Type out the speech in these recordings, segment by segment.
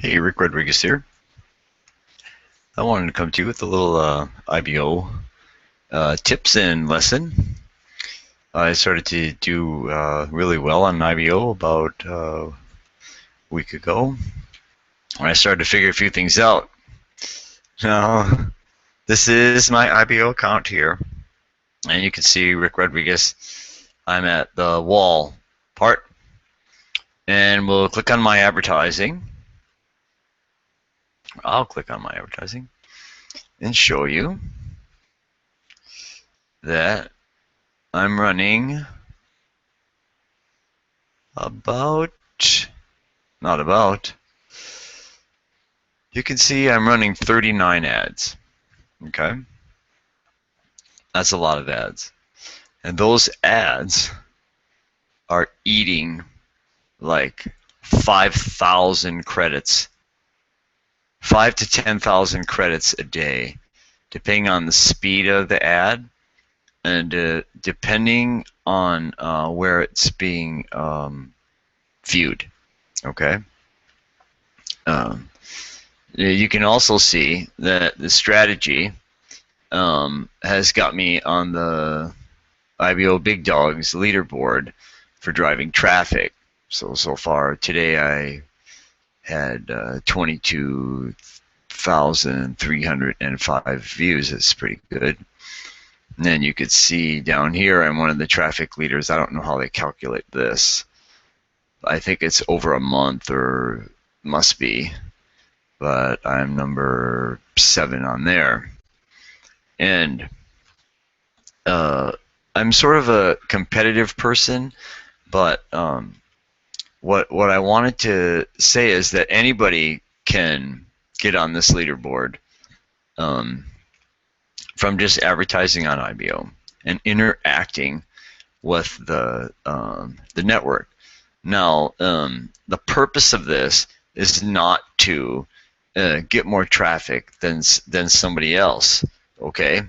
Hey, Rick Rodriguez here. I wanted to come to you with a little IBO tips and lesson. I started to do really well on IBO about a week ago when I started to figure a few things out. Now, this is my IBO account here, and you can see Rick Rodriguez. I'm at the wall part, and we'll click on my advertising. I'll click on my advertising and show you that I'm running you can see I'm running 39 ads. Okay, that's a lot of ads, and those ads are eating like 5,000 credits, 5 to 10,000 credits a day, depending on the speed of the ad and depending on where it's being viewed. Okay. You can also see that the strategy has got me on the IBO Big Dogs leaderboard for driving traffic. So far today I had 22,305 views. That's pretty good. And then you could see down here I'm one of the traffic leaders. I don't know how they calculate this. I think it's over a month, or must be, but I'm number 7 on there. And I'm sort of a competitive person, but what I wanted to say is that anybody can get on this leaderboard from just advertising on IBO and interacting with the network. Now, the purpose of this is not to get more traffic than somebody else. Okay.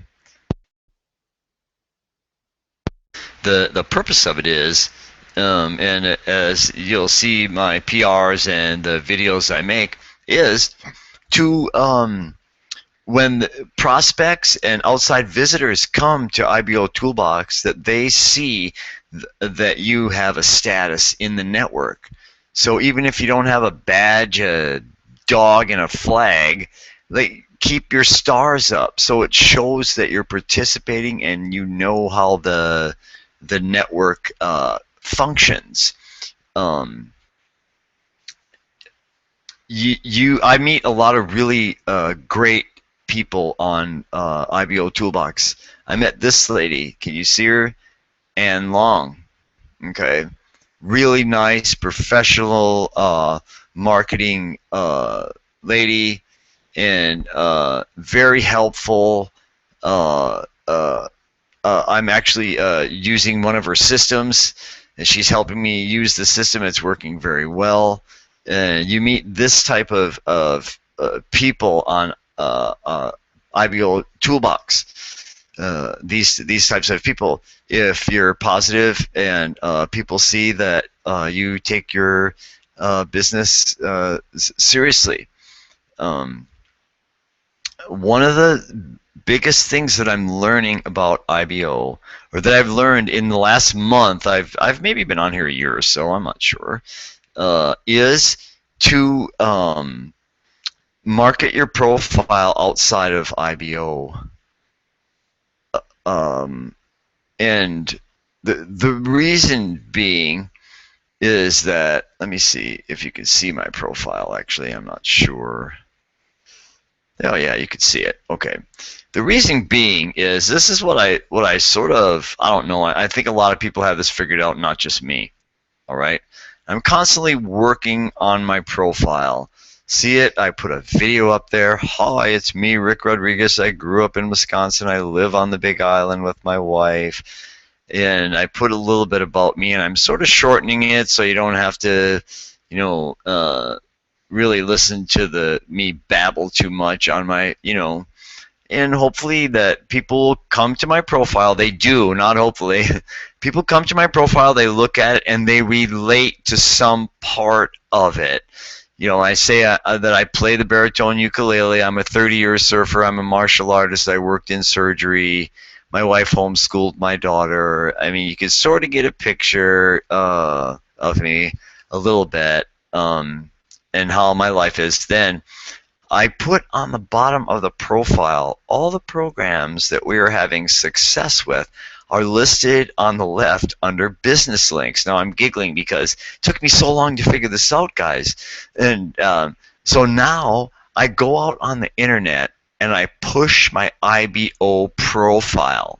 The purpose of it is, and as you'll see my PRs and the videos I make, is to when the prospects and outside visitors come to IBOtoolbox, that they see that you have a status in the network. So even if you don't have a badge, a dog, and a flag, they keep your stars up, so it shows that you're participating and you know how the network functions. I meet a lot of really great people on IBOtoolbox. I met this lady. Can you see her? Ann Long. Okay, really nice, professional marketing lady, and very helpful. I'm actually using one of her systems, and she's helping me use the system. It's working very well. You meet this type of people on IBOtoolbox. These types of people, if you're positive and people see that you take your business seriously. One of the biggest things that I'm learning about IBO, or that I've learned in the last month, I've maybe been on here a year or so, I'm not sure, is to market your profile outside of IBO. And the reason being is that, let me see if you can see my profile. Actually, I'm not sure. Oh yeah, you can see it. Okay. The reason being is, this is what I sort of, I don't know, I think a lot of people have this figured out, not just me. All right. I'm constantly working on my profile. See it? I put a video up there. Hi, it's me, Rick Rodriguez. I grew up in Wisconsin. I live on the Big Island with my wife. And I put a little bit about me, and I'm sort of shortening it so you don't have to, you know, really listen to me babble too much on my, you know, and hopefully that people come to my profile. They do, not hopefully. People come to my profile, they look at it, and they relate to some part of it. I say that I play the baritone ukulele. I'm a 30-year surfer. I'm a martial artist. I worked in surgery. My wife homeschooled my daughter. I mean, you can sort of get a picture of me a little bit, and how my life is. Then I put on the bottom of the profile all the programs that we are having success with are listed on the left under business links. Now I'm giggling because it took me so long to figure this out, guys. And so now I go out on the internet and I push my IBO profile.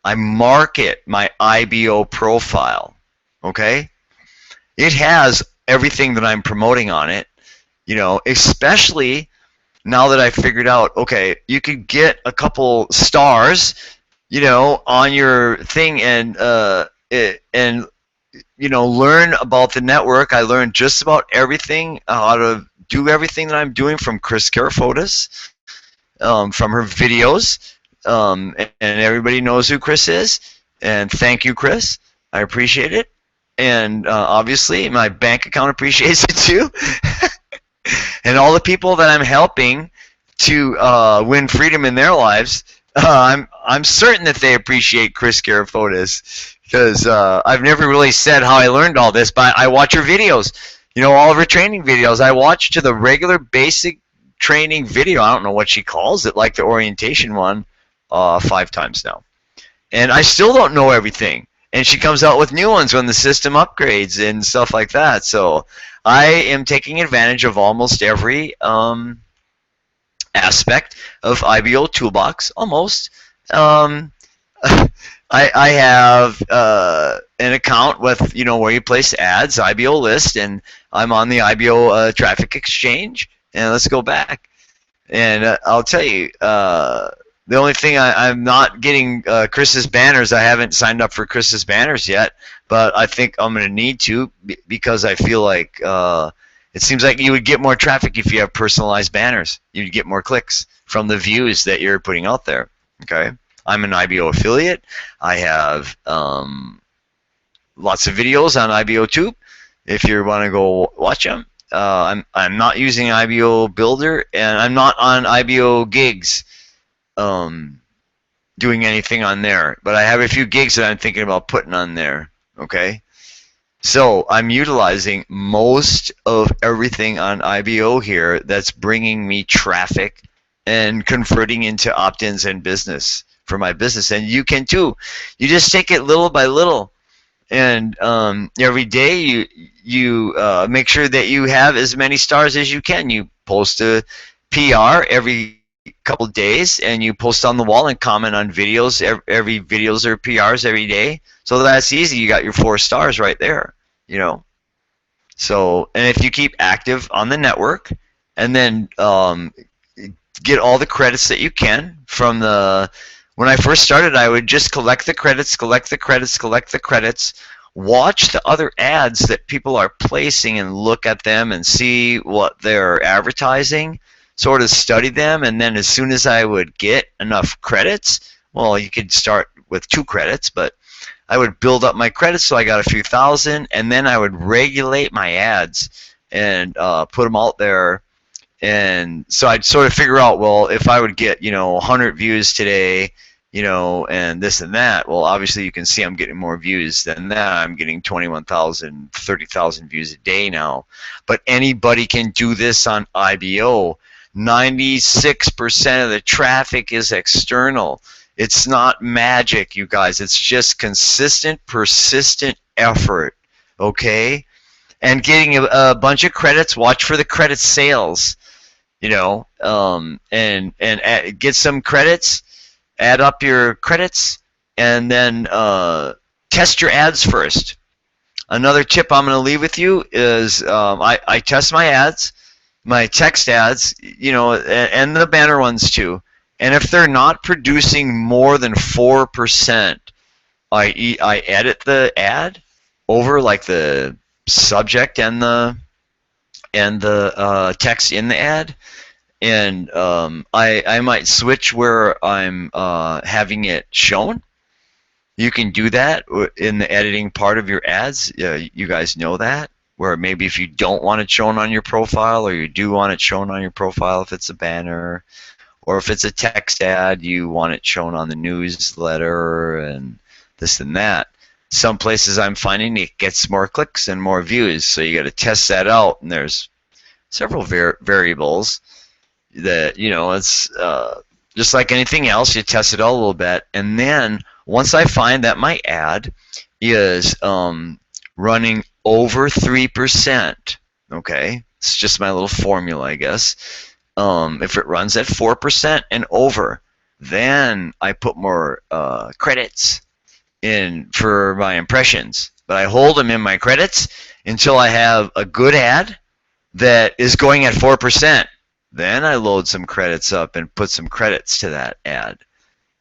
I market my IBO profile. Okay? It has everything that I'm promoting on it, especially now that I figured out, okay, you could get a couple stars, on your thing and learn about the network. I learned just about everything, how to do everything that I'm doing from Chris Karafotis, from her videos, and everybody knows who Chris is. And thank you, Chris. I appreciate it. And obviously, my bank account appreciates it too. And all the people that I'm helping to win freedom in their lives, I'm certain that they appreciate Chris Karafotis, because I've never really said how I learned all this, but I watch her videos, all of her training videos. I watch to the regular basic training video. I don't know what she calls it, like the orientation one, 5 times now. And I still don't know everything. And she comes out with new ones when the system upgrades and stuff like that. So I am taking advantage of almost every aspect of IBOtoolbox, almost. I have an account with, where you place ads, IBO list, and I'm on the IBO Traffic Exchange. And let's go back. And I'll tell you, the only thing I'm not getting Chris's banners. I haven't signed up for Chris's banners yet, but I think I'm going to need to, because I feel like it seems like you would get more traffic if you have personalized banners. You'd get more clicks from the views that you're putting out there. Okay, I'm an IBO affiliate. I have lots of videos on IBOtube if you want to go watch them. I'm not using IBO Builder, and I'm not on IBO Gigs doing anything on there, but I have a few gigs that I'm thinking about putting on there. Okay, so I'm utilizing most of everything on IBO here that's bringing me traffic and converting into opt-ins and business for my business. And you can too. You just take it little by little, and every day you make sure that you have as many stars as you can. You post a PR every couple days, and you post on the wall and comment on videos. Every videos or PRs every day. So that's easy. You got your 4 stars right there. So, and if you keep active on the network, and then get all the credits that you can from the. When I first started, I would just collect the credits, watch the other ads that people are placing and look at them and see what they're advertising, sort of study them, and then as soon as I would get enough credits, well, you could start with 2 credits, but I would build up my credits so I got a few thousand, and then I would regulate my ads and put them out there. And so I'd sort of figure out, well, if I would get 100 views today, and this and that, well, obviously you can see I'm getting more views than that. I'm getting 21,000, 30,000 views a day now. But anybody can do this on IBO. 96% of the traffic is external. It's not magic, you guys. It's just consistent, persistent effort, okay? And getting a bunch of credits. Watch for the credit sales, and get some credits. Add up your credits, and then test your ads first. Another tip I'm going to leave with you is I test my ads, my text ads, and the banner ones too. And if they're not producing more than 4%, I edit the ad over, like the subject and the text in the ad. And I might switch where I'm having it shown. You can do that in the editing part of your ads. You guys know that. where maybe if you don't want it shown on your profile, or you do want it shown on your profile if it's a banner, or if it's a text ad, you want it shown on the newsletter and this and that. Some places I'm finding it gets more clicks and more views, so you got to test that out, and there's several variables that, it's just like anything else. You test it out a little bit, and then once I find that my ad is running over 3%, okay, it's just my little formula, I guess. If it runs at 4% and over, then I put more credits in for my impressions. But I hold them in my credits until I have a good ad that is going at 4%. Then I load some credits up and put some credits to that ad.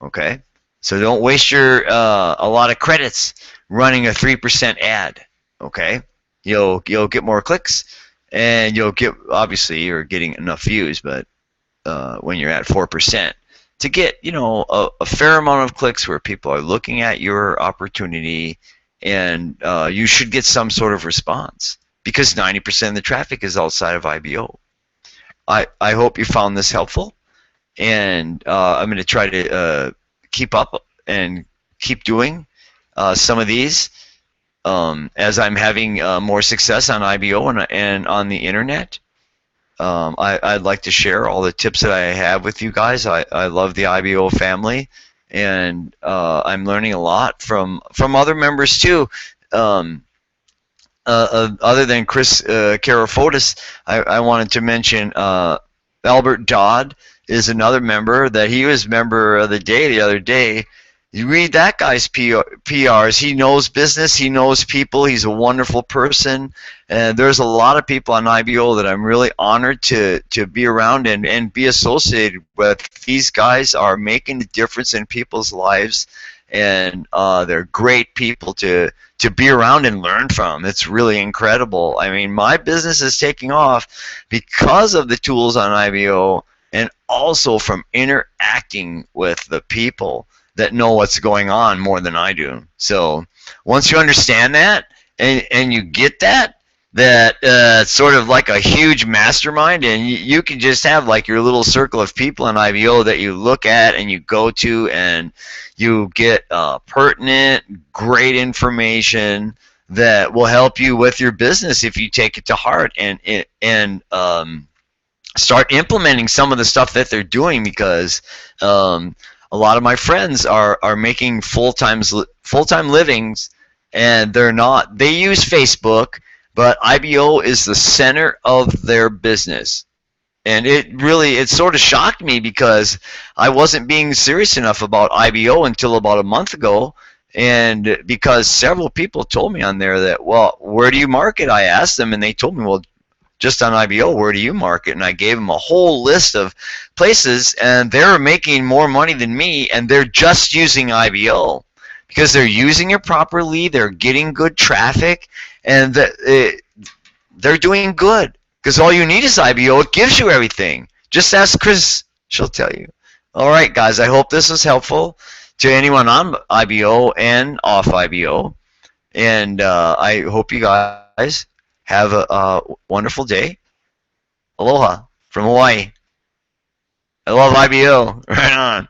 Okay? So don't waste your a lot of credits running a 3% ad. Okay? You'll get more clicks, and you'll get, obviously you're getting enough views, but when you're at 4%, to get a fair amount of clicks where people are looking at your opportunity, and you should get some sort of response, because 90% of the traffic is outside of IBO. I hope you found this helpful, and I'm going to try to keep up and keep doing some of these as I'm having more success on IBO and on the internet. I'd like to share all the tips that I have with you guys. I love the IBO family, and I'm learning a lot from other members too. Other than Chris Karafotis, I wanted to mention Albert Dodd is another member that he was member of the day the other day. You read that guy's PRs. He knows business. He knows people. He's a wonderful person. And there's a lot of people on IBO that I'm really honored to be around and be associated with. These guys are making a difference in people's lives, and they're great people to be around and learn from. It's really incredible. I mean, my business is taking off because of the tools on IBO, and also from interacting with the people that know what's going on more than I do. So once you understand that, and you get that it's sort of like a huge mastermind, and you can just have like your little circle of people in IBO that you look at and you go to, and you get pertinent, great information that will help you with your business if you take it to heart and start implementing some of the stuff that they're doing, because a lot of my friends are making full-time livings, and they use Facebook, but IBO is the center of their business. And it sort of shocked me, because I wasn't being serious enough about IBO until about a month ago, and because several people told me on there that, well, where do you market? I asked them, and they told me, well, just on IBO, where do you market? And I gave them a whole list of places, and they're making more money than me, and they're just using IBO because they're using it properly, they're getting good traffic, and they're doing good, because all you need is IBO. It gives you everything. Just ask Chris, she'll tell you. All right, guys, I hope this was helpful to anyone on IBO and off IBO, and I hope you guys have a wonderful day. Aloha from Hawaii. I love IBO. Right on.